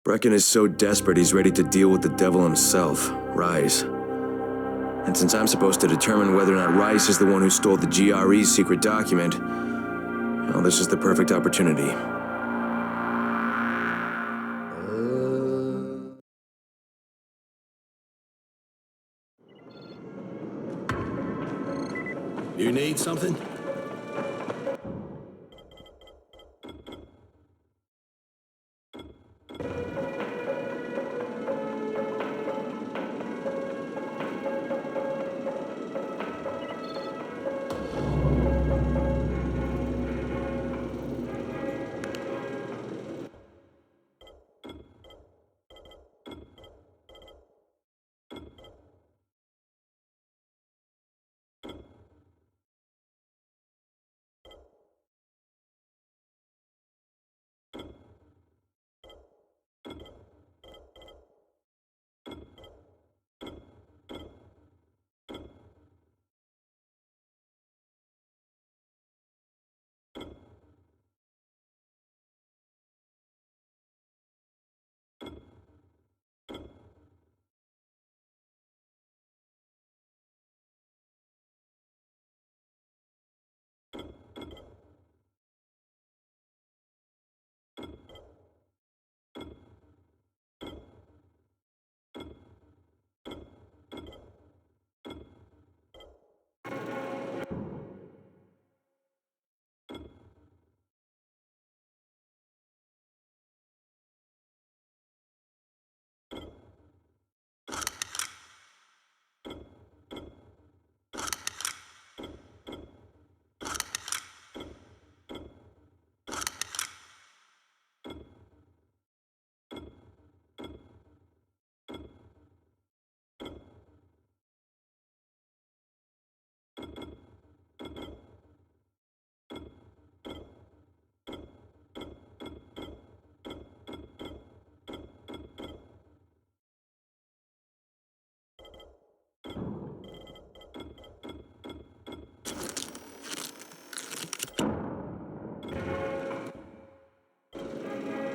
Brecken is so desperate he's ready to deal with the devil himself, Rais. And since I'm supposed to determine whether or not Rais is the one who stole the GRE's secret document, well, this is the perfect opportunity. You need something?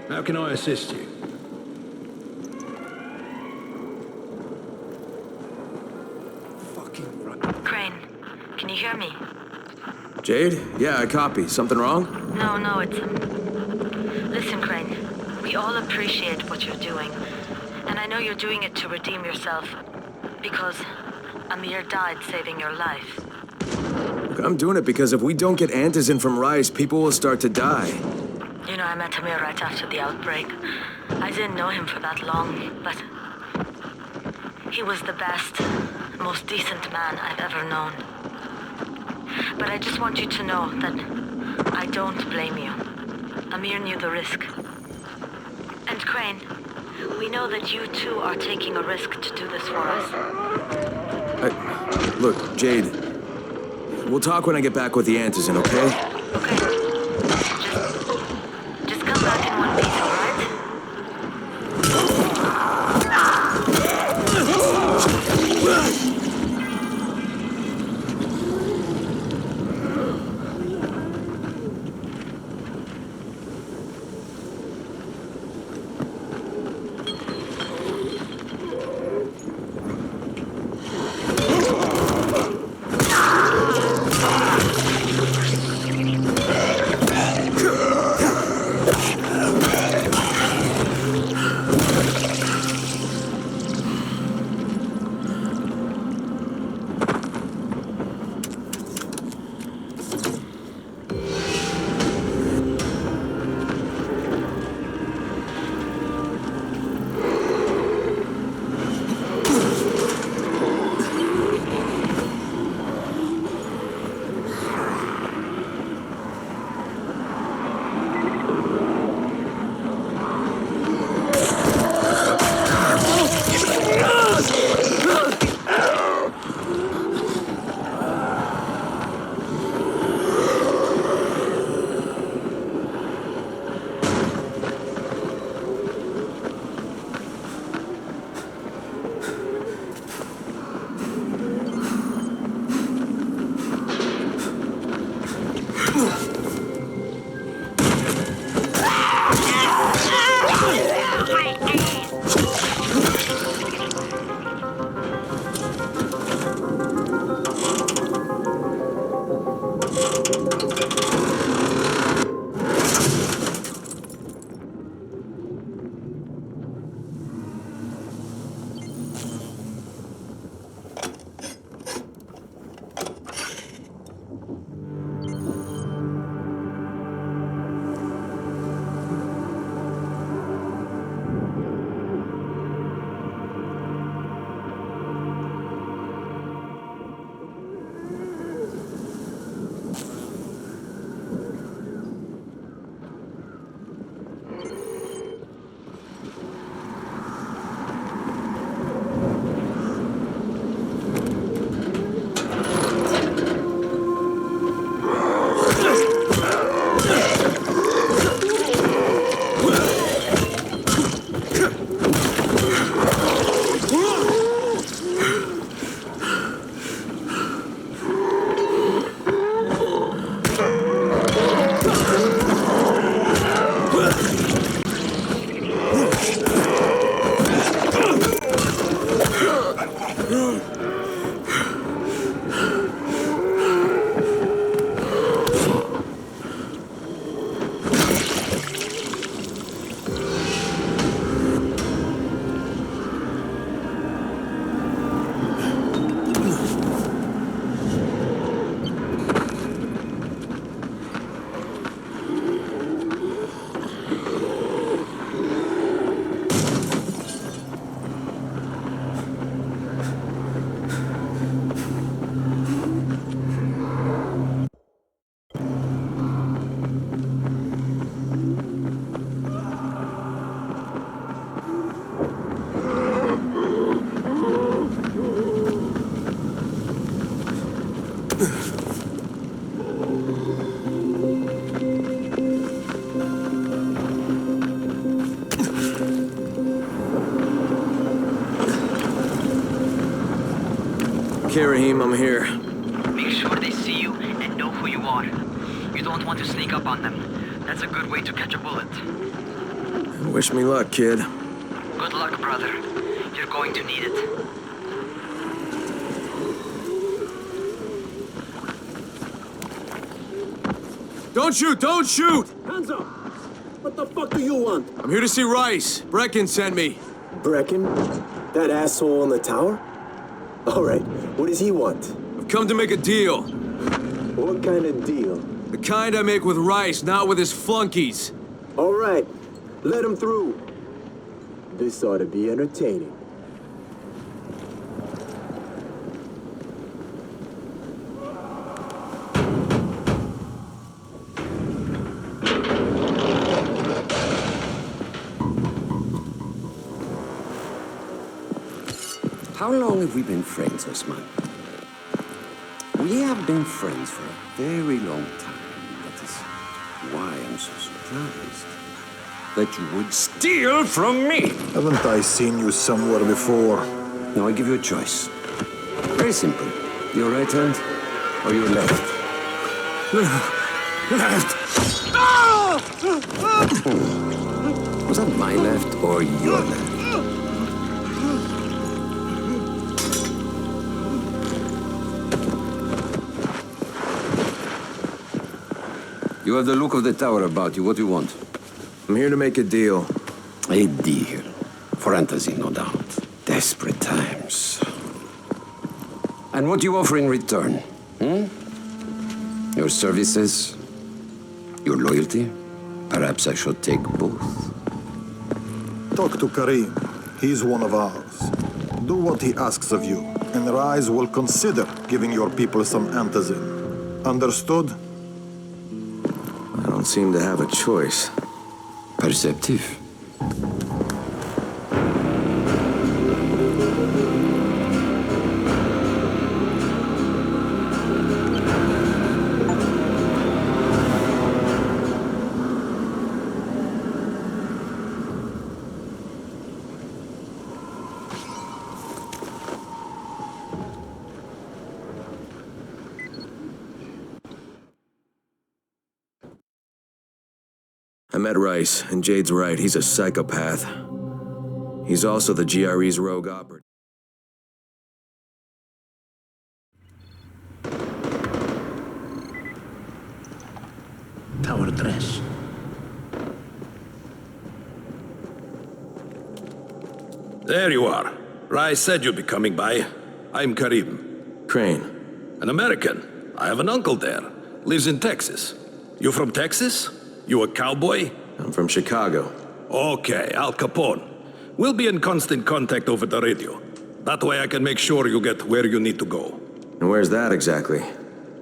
How can I assist you? Fucking right. Crane, can you hear me? Jade? Yeah, I copy. Something wrong? No, it's... Listen, Crane, we all appreciate what you're doing. And I know you're doing it to redeem yourself. Because Amir died saving your life. Look, I'm doing it because if we don't get Antizin from Rais, people will start to die. You know, I met Amir right after the outbreak. I didn't know him for that long, but... he was the best, most decent man I've ever known. But I just want you to know that I don't blame you. Amir knew the risk. And Crane, we know that you too are taking a risk to do this for us. Look, Jade, we'll talk when I get back with the Antizin, okay? Okay. Just come back in one piece, all right? Okay, Raheem, I'm here. Make sure they see you and know who you are. You don't want to sneak up on them. That's a good way to catch a bullet. Wish me luck, kid. Good luck, brother. You're going to need it. Don't shoot! Don't shoot! Hands up! What the fuck do you want? I'm here to see Rice. Brecken sent me. Brecken? That asshole in the tower? Alright, what does he want? I've come to make a deal. What kind of deal? The kind I make with Rice, not with his flunkies. Alright, let him through. This ought to be entertaining. How long have we been friends, Osman? We have been friends for a very long time. That is why I'm so surprised that you would steal from me. Haven't I seen you somewhere before? Now I give you a choice. Very simple. Your right hand or your left? Left! Was that my left or your left? You have the look of the tower about you. What do you want? I'm here to make a deal. A deal. For Antazin, no doubt. Desperate times. And what do you offer in return? Your services? Your loyalty? Perhaps I should take both. Talk to Karim. He's one of ours. Do what he asks of you, and Rise will consider giving your people some Antazin. Understood? I don't seem to have a choice. Perceptive. I met Rice, and Jade's right, he's a psychopath. He's also the GRE's rogue operative. Tower 3. There you are. Rice said you'd be coming by. I'm Karim. Crane. An American. I have an uncle there. Lives in Texas. You from Texas? You a cowboy? I'm from Chicago. Okay, Al Capone. We'll be in constant contact over the radio. That way I can make sure you get where you need to go. And where's that exactly?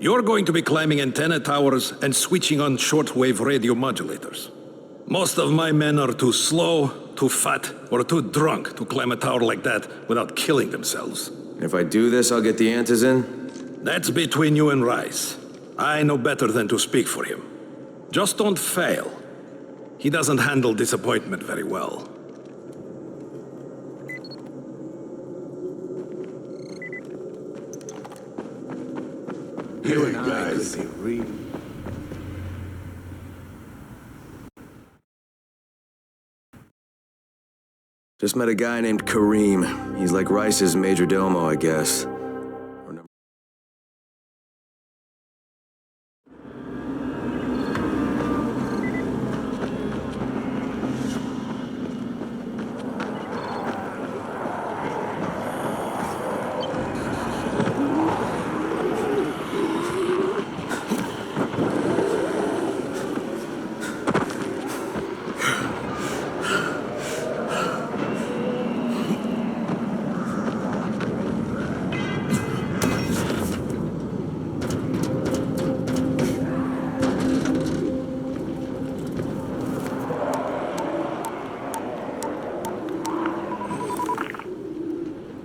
You're going to be climbing antenna towers and switching on shortwave radio modulators. Most of my men are too slow, too fat, or too drunk to climb a tower like that without killing themselves. And if I do this, I'll get the Antazin? That's between you and Rice. I know better than to speak for him. Just don't fail. He doesn't handle disappointment very well. You and I could be real. Just met a guy named Karim. He's like Rice's major domo, I guess.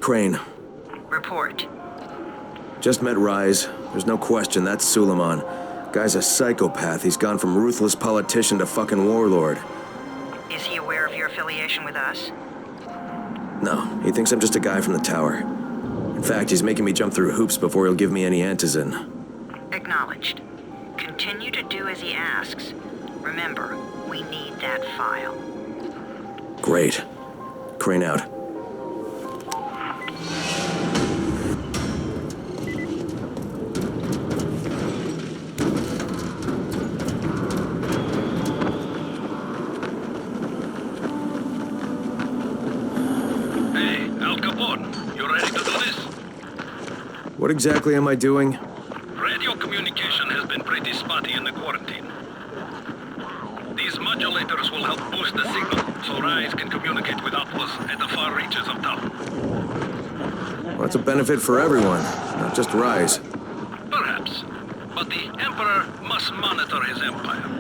Crane. Report. Just met Rise. There's no question that's Suleiman. Guy's a psychopath. He's gone from ruthless politician to fucking warlord. Is he aware of your affiliation with us? No, he thinks I'm just a guy from the tower. In fact, he's making me jump through hoops before he'll give me any antizin. Acknowledged. Continue to do as he asks. Remember, we need that file. Great. Crane out. Hey, Al Capone, you ready to do this? What exactly am I doing? Radio communication has been pretty spotty in the quarantine. These modulators will help boost the signal, so Rise can communicate with Outlaws at the far reaches of town. Well, that's a benefit for everyone, not just Rise. Perhaps. But the Emperor must monitor his empire.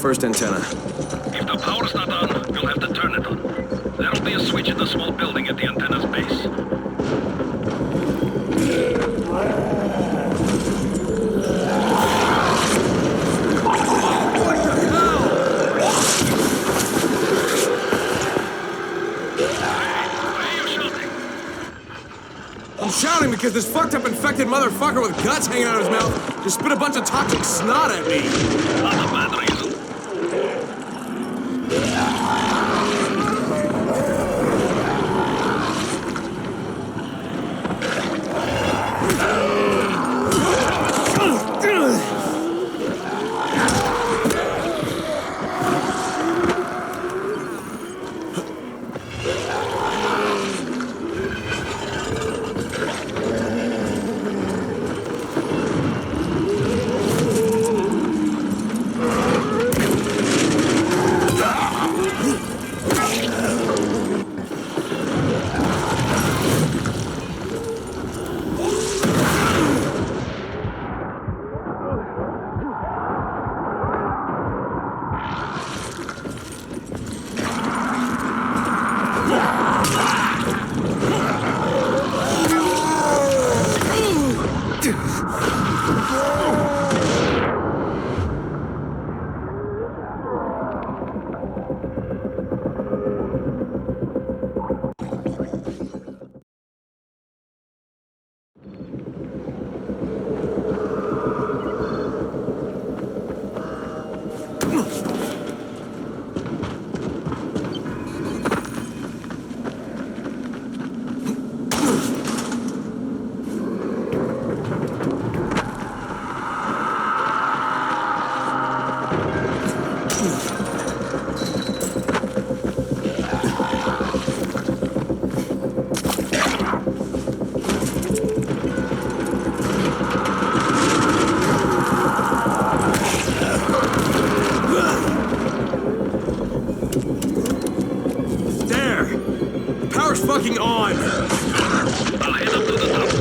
first antenna? If the power's not on, you'll have to turn it on. There'll be a switch in the small building at the antenna's base. I'm shouting because this fucked up infected motherfucker with guts hanging out of his mouth just spit a bunch of toxic snot at me. Not a bad reason. Fucking on! I'll head up to the top.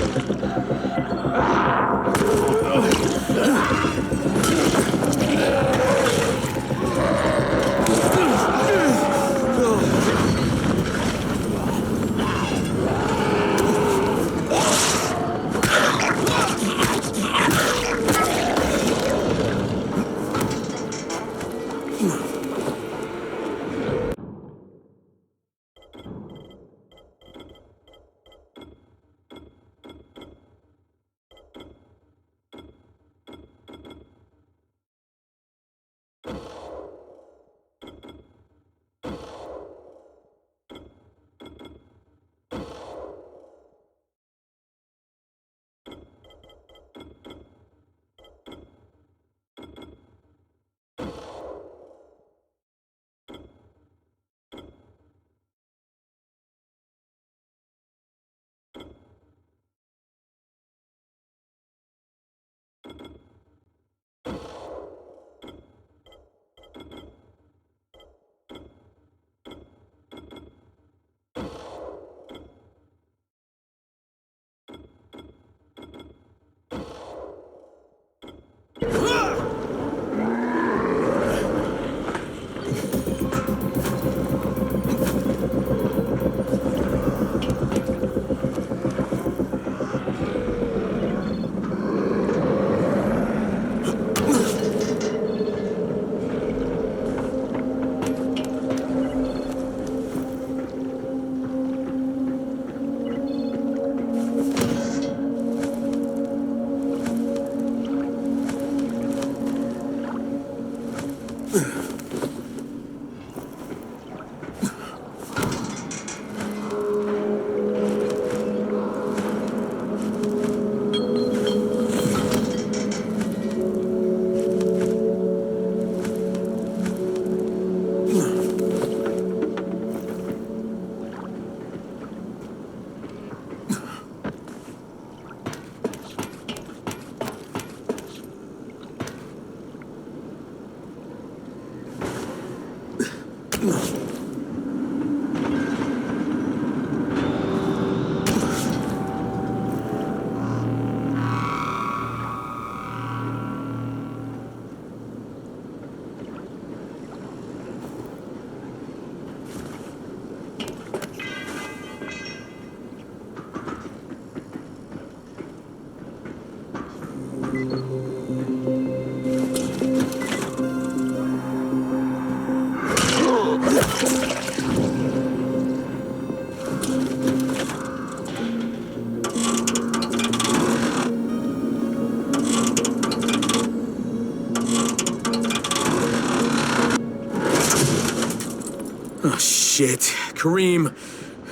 Shit. Kareem,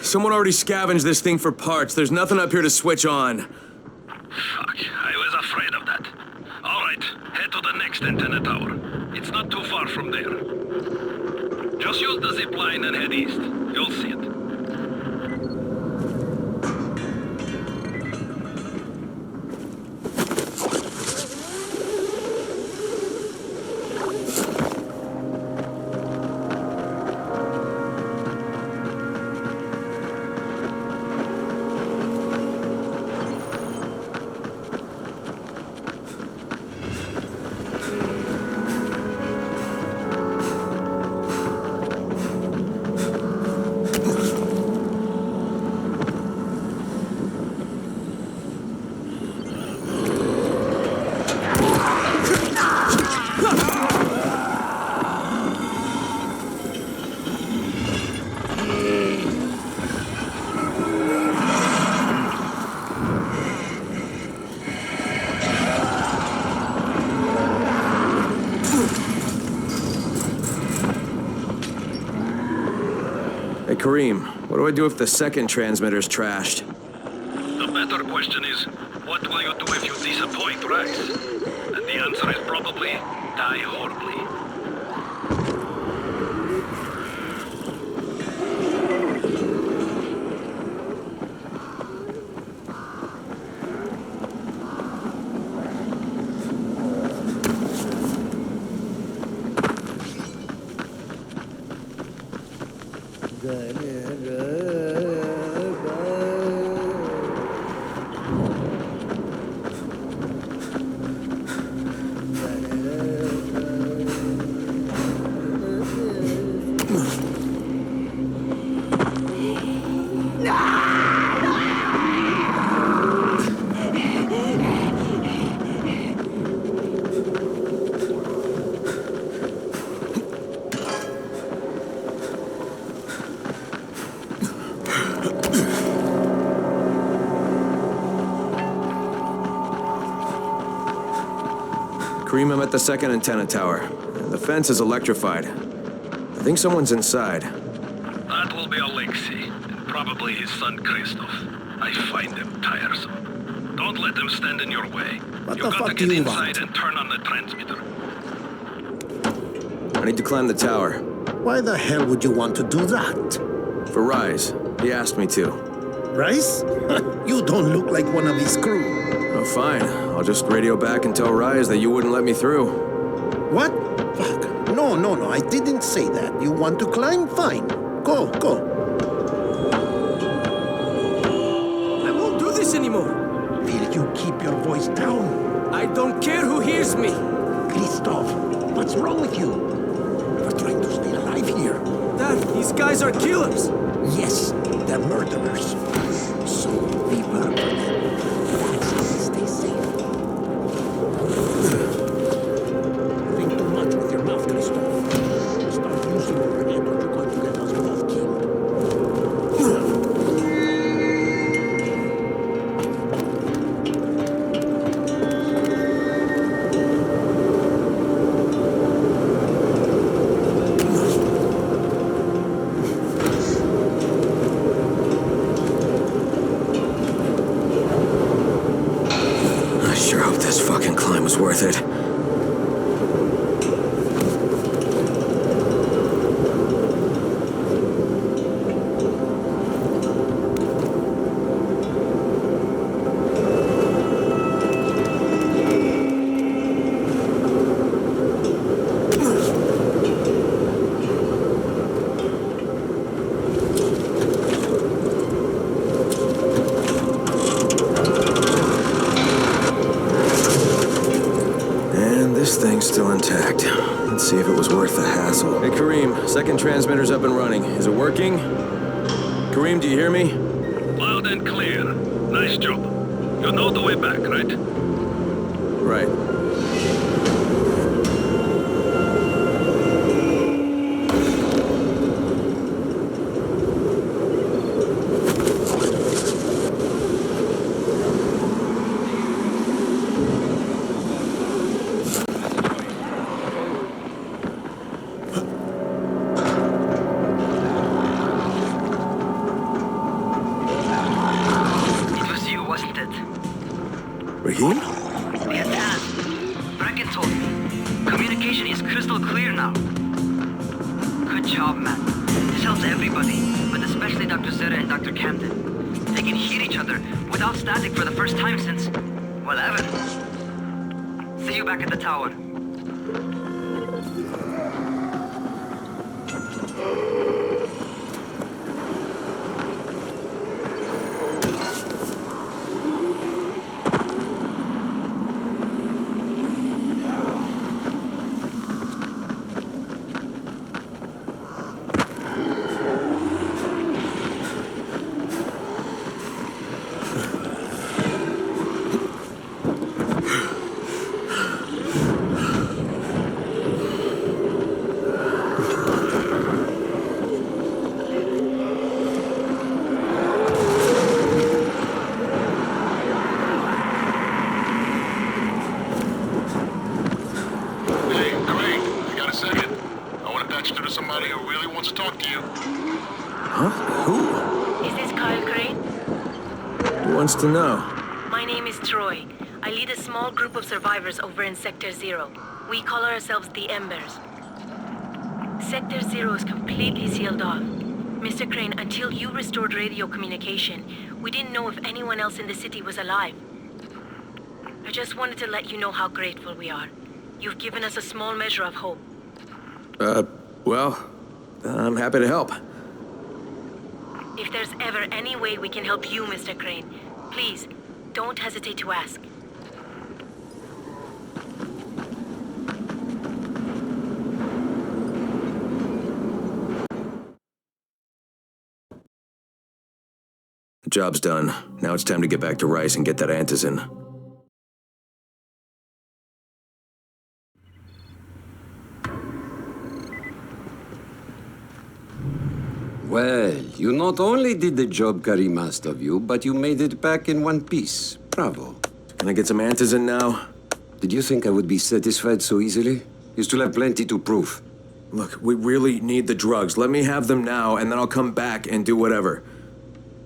someone already scavenged this thing for parts. There's nothing up here to switch on. Fuck, I was afraid of that. All right, head to the next antenna tower. It's not too far from there. Just use the zip line and head east. You'll see it. Hey, Kareem, what do I do if the second transmitter's trashed? The better question is, what will you do if you disappoint Rice? And the answer is probably die horribly. Kareem, I'm at the second antenna tower. The fence is electrified. I think someone's inside. That will be Alexei, and probably his son Christoph. I find them tiresome. Don't let them stand in your way. What You the got fuck to do get you inside want? and turn on the transmitter. I need to climb the tower. Why the hell would you want to do that? For Rise. He asked me to. Rice? You don't look like one of his crew. Oh, fine. I'll just radio back and tell Rise that you wouldn't let me through. What? Fuck. No, I didn't say that. You want to climb? Fine. Go. I won't do this anymore. Will you keep your voice down? I don't care who hears me. Christoph, what's wrong with you? You're trying to stay alive here. Dad, these guys are killers. Yes, they're murderers. So we work for them. Stay safe. Think too much with your mouth, Christoph. Start using your head or you're going to get us both killed. I sure hope this fucking climb was worth it. And this thing's still intact. Let's see if it was worth the hassle. Hey, Kareem, second transmitter's up and running. Is it working? Kareem, do you hear me? Loud and clear. Nice job. You know the way back, right? Right. Rahim? Yes, Dad. Brecken told me. Communication is crystal clear now. Good job, man. This helps everybody, but especially Dr. Zeta and Dr. Camden. They can hear each other without static for the first time since, well, ever. See you back at the tower. To know. My name is Troy. I lead a small group of survivors over in Sector Zero. We call ourselves the Embers. Sector Zero is completely sealed off. Mr. Crane, until you restored radio communication, we didn't know if anyone else in the city was alive. I just wanted to let you know how grateful we are. You've given us a small measure of hope. Well, I'm happy to help. If there's ever any way we can help you, Mr. Crane, please, don't hesitate to ask. The job's done. Now it's time to get back to Rice and get that antizin. Well, you not only did the job Karim asked of you, but you made it back in one piece. Bravo. Can I get some antizin now? Did you think I would be satisfied so easily? You still have plenty to prove. Look, we really need the drugs. Let me have them now, and then I'll come back and do whatever.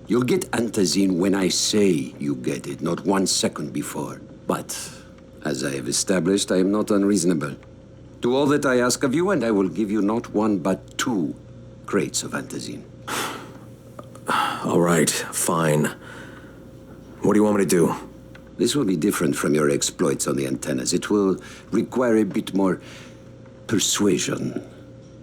You'll get antizin when I say you get it, not 1 second before. But, as I have established, I am not unreasonable. Do all that I ask of you, and I will give you not 1 but 2 crates of antizin. All right, fine. What do you want me to do? This will be different from your exploits on the antennas. It will require a bit more persuasion.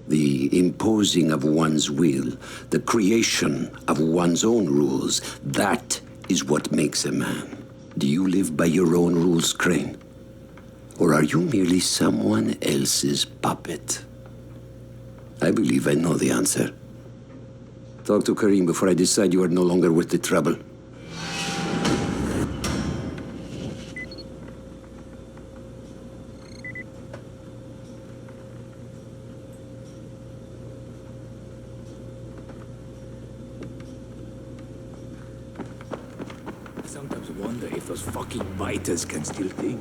The imposing of one's will, the creation of one's own rules. That is what makes a man. Do you live by your own rules, Crane? Or are you merely someone else's puppet? I believe I know the answer. Talk to Karim before I decide you are no longer worth the trouble. I sometimes wonder if those fucking biters can still think.